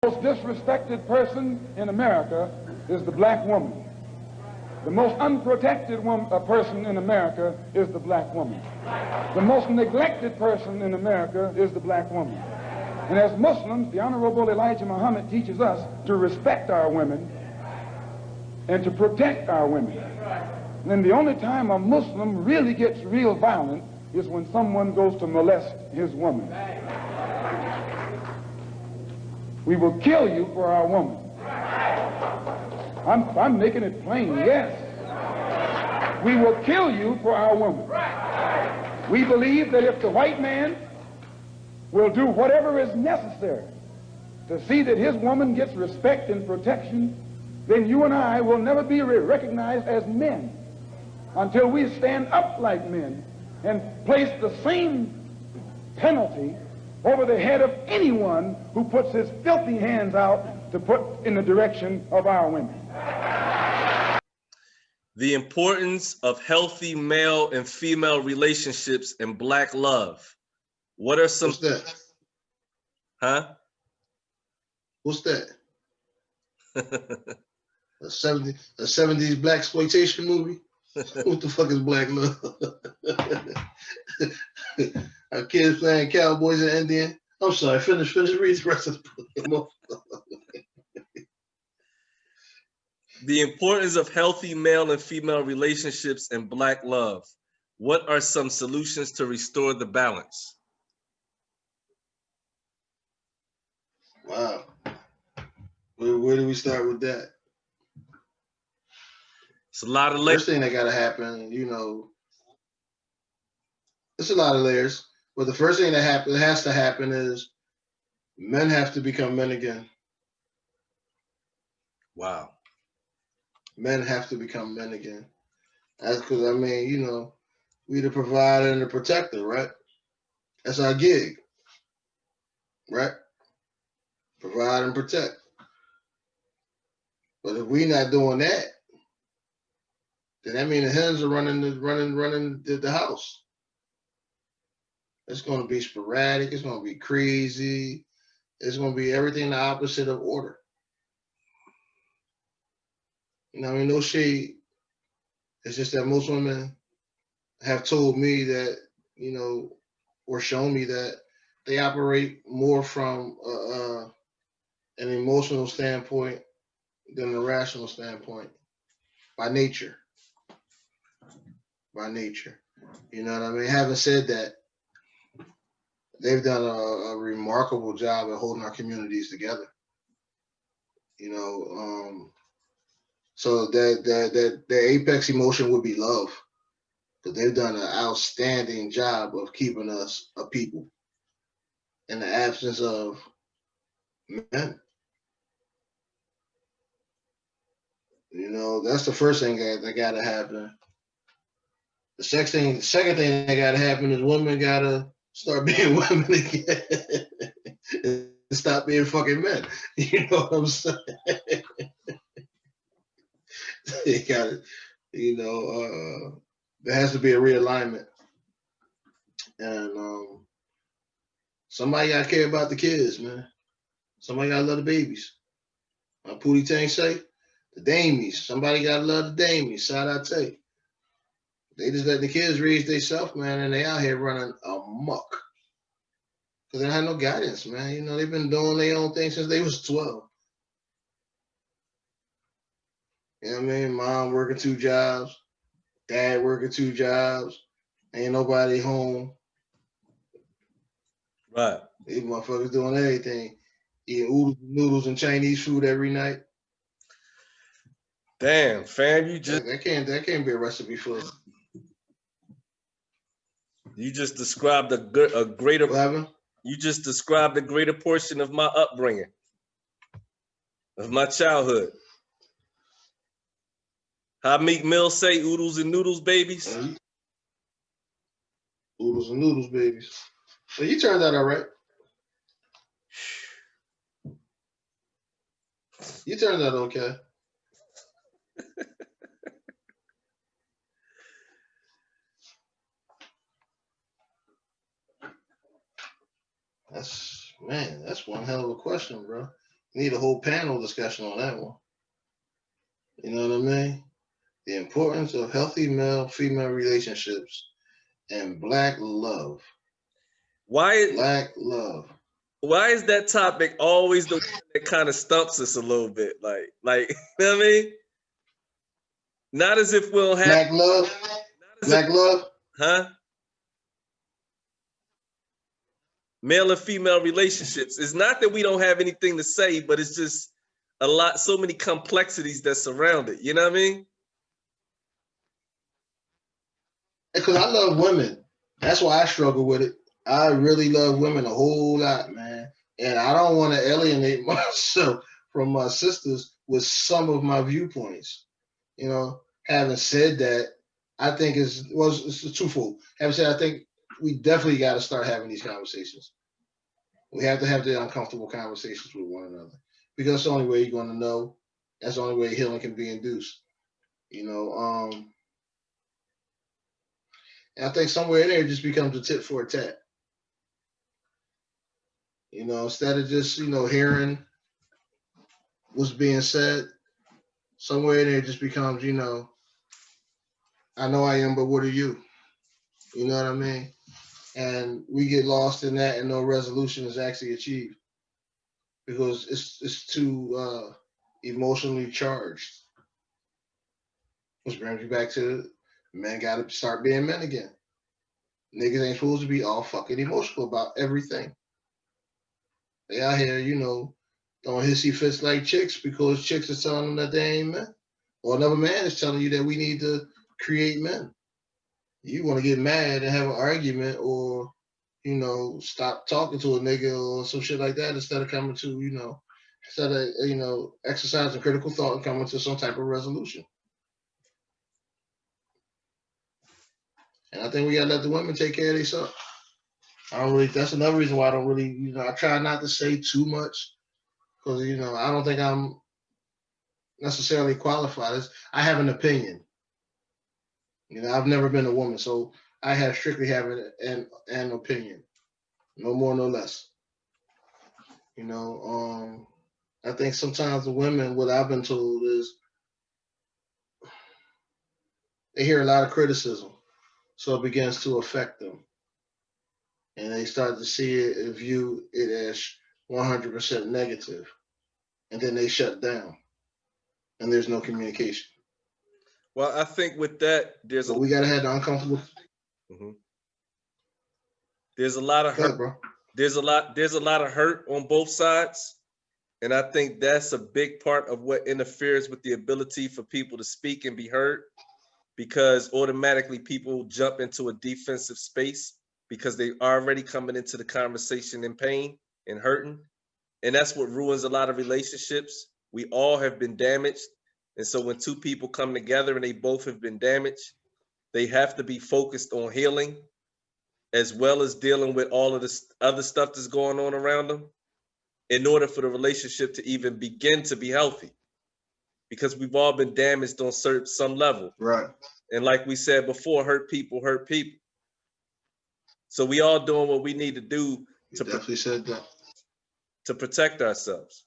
The most disrespected person in America is the black woman. The most unprotected person in America is the black woman. The most neglected person in America is the black woman. And as Muslims, the Honorable Elijah Muhammad teaches us to respect our women and to protect our women. And then the only time a Muslim really gets real violent is when someone goes to molest his woman. We will kill you for our woman. I'm making it plain, yes. We will kill you for our woman. We believe that if the white man will do whatever is necessary to see that his woman gets respect and protection, then you and I will never be recognized as men until we stand up like men and place the same penalty over the head of anyone who puts his filthy hands out to put in the direction of our women. The importance of healthy male and female relationships and black love. What are some... What's that? Huh? What's that? A 70s black exploitation movie? What the fuck is black love? Our kids playing cowboys and Indian. I'm sorry, finish read the rest of the book. The importance of healthy male and female relationships and black love. What are some solutions to restore the balance? Wow. Where do we start with that? It's a lot of layers. First thing that gotta happen, you know, it's a lot of layers, but the first thing that has to happen is men have to become men again. Wow. Men have to become men again. That's because, I mean, you know, we the provider and the protector, right? That's our gig, right? Provide and protect. But if we not doing that, then that means the hens are running the house. It's going to be sporadic. It's going to be crazy. It's going to be everything the opposite of order. You know, I mean, no shade. It's just that most women have told me that, you know, or shown me that they operate more from an emotional standpoint than a rational standpoint by nature. By nature. You know what I mean? Having said that, they've done a remarkable job at holding our communities together. You know, so that the apex emotion would be love, because they've done an outstanding job of keeping us a people in the absence of men. You know, that's the first thing that got to happen. The second thing that got to happen is women got to start being women again and stop being fucking men. You know what I'm saying? They got to, you know, there has to be a realignment. And somebody got to care about the kids, man. Somebody got to love the babies. My Pootie Tang say, the damies. Somebody got to love the damies. Shout out to you. They just let the kids raise themselves, man, and they out here running amok. Because they had no guidance, man. You know, they've been doing their own thing since they was 12. You know what I mean? Mom working 2 jobs, dad working 2 jobs, ain't nobody home. Right. These motherfuckers doing everything. Eating noodles and Chinese food every night. Damn, fam, you just... That can't be a recipe for... You just described a greater... What happened? You just described a greater portion of my upbringing, of my childhood. How Meek Mill say, oodles and noodles, babies? Oodles and noodles, babies. So you turned out all right. You turned out okay. That's one hell of a question, bro. Need a whole panel discussion on that one. You know what I mean? The importance of healthy male-female relationships and Black love. Black love. Why is that topic always the one that kind of stumps us a little bit? Like, you know what I mean? Not as if we'll have Black love. Black love. Huh? Male and female relationships. It's not that we don't have anything to say, but it's just so many complexities that surround it. You know what I mean? Because I love women. That's why I struggle with it. I really love women a whole lot, man. And I don't want to alienate myself from my sisters with some of my viewpoints. You know, having said that, I think it's twofold. Having said, I think we definitely got to start having these conversations. We have to have the uncomfortable conversations with one another, because that's the only way you're going to know. That's the only way healing can be induced. You know, and I think somewhere in there it just becomes a tit for a tat. You know, instead of just, hearing what's being said, somewhere in there it just becomes, I know I am, but what are you? You know what I mean? And we get lost in that and no resolution is actually achieved because it's too emotionally charged. Which brings you back to men got to start being men again. Niggas ain't supposed to be all fucking emotional about everything. They out here, throwing hissy fits like chicks because chicks are telling them that they ain't men. Or another man is telling you that we need to create men. You want to get mad and have an argument or, stop talking to a nigga or some shit like that instead of coming to, exercising critical thought and coming to some type of resolution. And I think we gotta let the women take care of themselves. That's another reason why I don't really, I try not to say too much because, I don't think I'm necessarily qualified. I have an opinion. I've never been a woman, so I have strictly having an opinion. No more, no less. I think sometimes the women, what I've been told is they hear a lot of criticism, so it begins to affect them. And they start to see it and view it as 100% negative. And then they shut down. And there's no communication. Well, I think with that, we gotta have the uncomfortable. Mm-hmm. There's a lot of hurt. Bro. There's a lot of hurt on both sides. And I think that's a big part of what interferes with the ability for people to speak and be heard, because automatically people jump into a defensive space because they already coming into the conversation in pain and hurting. And that's what ruins a lot of relationships. We all have been damaged. And so when two people come together and they both have been damaged, they have to be focused on healing as well as dealing with all of this other stuff that's going on around them in order for the relationship to even begin to be healthy. Because we've all been damaged on some level. Right. And like we said before, hurt people hurt people. So we all doing what we need to do to protect ourselves.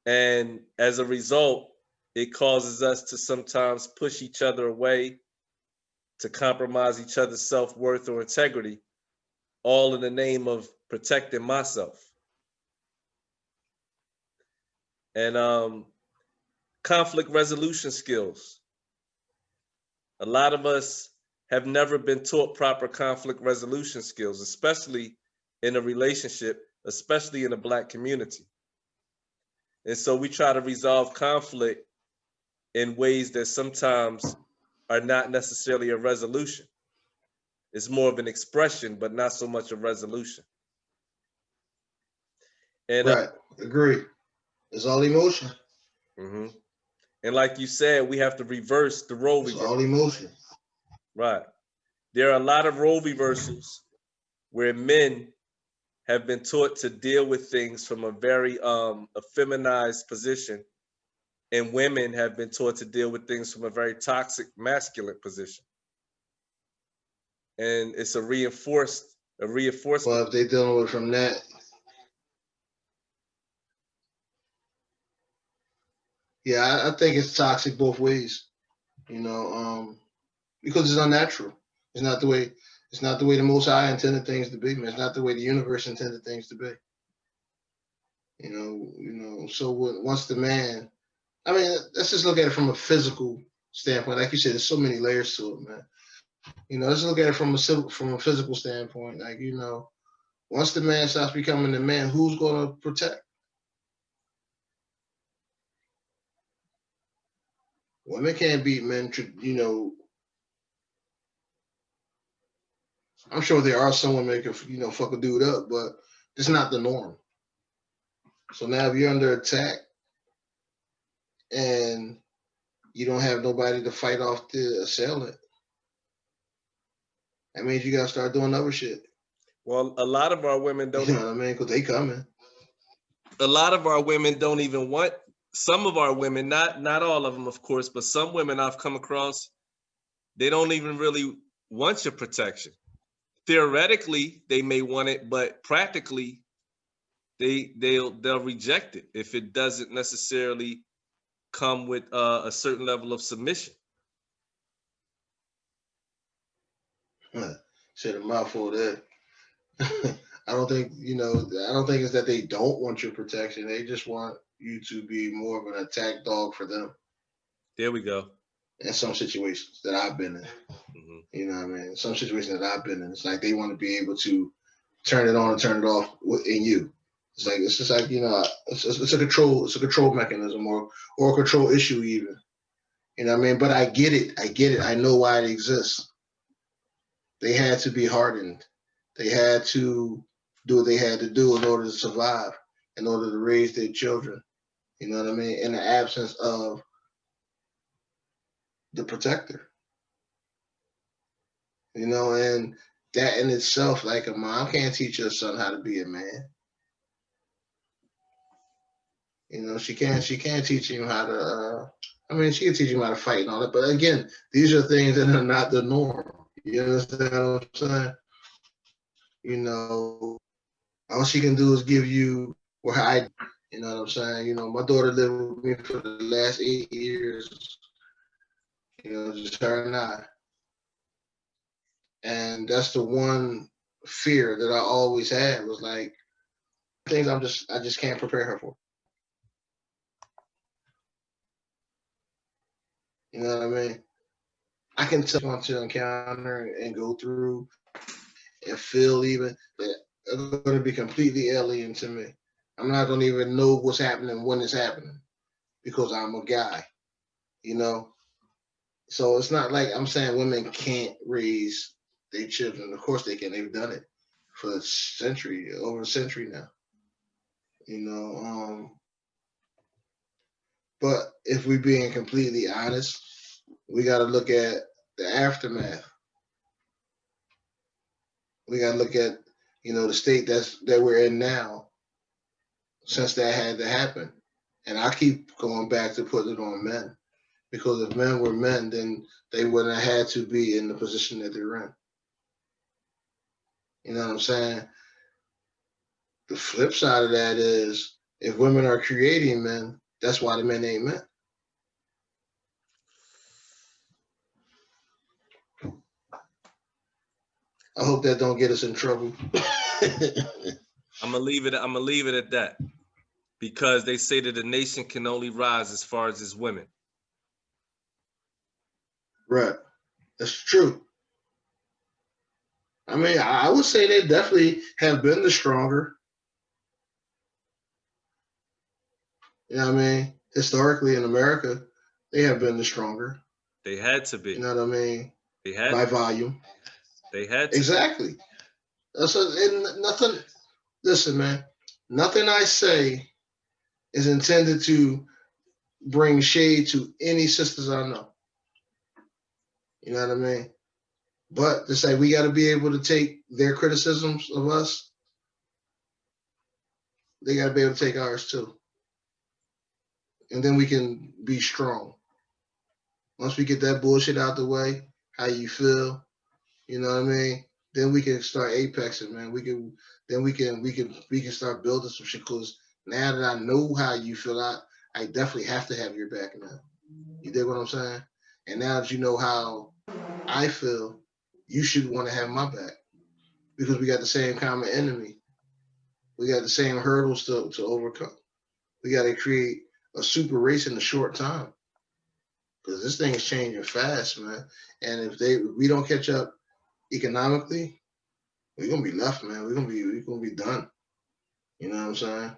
And as a result, it causes us to sometimes push each other away, to compromise each other's self-worth or integrity, all in the name of protecting myself. And conflict resolution skills. A lot of us have never been taught proper conflict resolution skills, especially in a relationship, especially in the Black community. And so we try to resolve conflict in ways that sometimes are not necessarily a resolution. It's more of an expression, but not so much a resolution. And right, agree. It's all emotion. Mm-hmm. And like you said, we have to reverse the role reversal. All emotion. Right. There are a lot of role reversals where men have been taught to deal with things from a very effeminized position, and women have been taught to deal with things from a very toxic masculine position. And it's a reinforcement. Well, if they're dealing with from that, Yeah, I think it's toxic both ways. You know, because it's unnatural. It's not the way. It's not the way the Most High intended things to be, man. It's not the way the universe intended things to be. So once the man, I mean, let's just look at it from a physical standpoint. Like you said, there's so many layers to it, man. Let's look at it from a physical standpoint. Like, once the man starts becoming the man, who's going to protect? Women can't beat men. I'm sure there are some women that can, fuck a dude up, but it's not the norm. So now if you're under attack and you don't have nobody to fight off the assailant, that means you gotta start doing other shit. Well, a lot of our women don't. You know what I mean? Because they coming. A lot of our women don't even want. Some of our women, not all of them, of course, but some women I've come across, they don't even really want your protection. Theoretically, they may want it, but practically, they'll reject it if it doesn't necessarily come with a certain level of submission. Said a mouthful there. I don't think it's that they don't want your protection. They just want you to be more of an attack dog for them. There we go. In some situations that I've been in. Mm-hmm. You know what I mean? Some situations that I've been in, it's like they want to be able to turn it on and turn it off in you. It's just like it's a control mechanism or a control issue even. You know what I mean? But I get it. I know why it exists. They had to be hardened. They had to do what they had to do in order to survive, in order to raise their children. You know what I mean? In the absence of the protector. And that in itself, like a mom can't teach her son how to be a man. She can't teach him how to. She can teach him how to fight and all that, but again, these are things that are not the norm. You understand what I'm saying? All she can do is give you what I. You know what I'm saying? My daughter lived with me for the last 8 years. Just her and I. And that's the one fear that I always had was like things I just can't prepare her for. You know what I mean? I can tell you to encounter and go through and feel even that are going to be completely alien to me. I'm not going to even know what's happening when it's happening because I'm a guy, So it's not like I'm saying women can't raise their children. Of course they can. They've done it for over a century now. But if we're being completely honest, we got to look at the aftermath. We got to look at, the state that we're in now since that had to happen. And I keep going back to putting it on men because if men were men, then they wouldn't have had to be in the position that they're in. You know what I'm saying? The flip side of that is if women are creating men, that's why the men ain't men. I hope that don't get us in trouble. I'm gonna leave it at that, because they say that a nation can only rise as far as its women. Right, that's true. I would say they definitely have been the stronger. You know what I mean? Historically in America, they have been the stronger. They had to be. You know what I mean? They had by volume. They had to. Exactly. Nothing. Listen, man. Nothing I say is intended to bring shade to any sisters I know. You know what I mean? But to say we got to be able to take their criticisms of us, they got to be able to take ours too. And then we can be strong. Once we get that bullshit out the way, how you feel, you know what I mean? Then we can start apexing, man. We can start building some shit. Cause now that I know how you feel, I definitely have to have your back now. You dig what I'm saying? And now that you know how I feel, you should want to have my back because we got the same common enemy. We got the same hurdles to overcome. We got to create a super race in a short time because this thing is changing fast, man. And if we don't catch up economically, we're gonna be left, man. We're gonna be done. You know what I'm saying?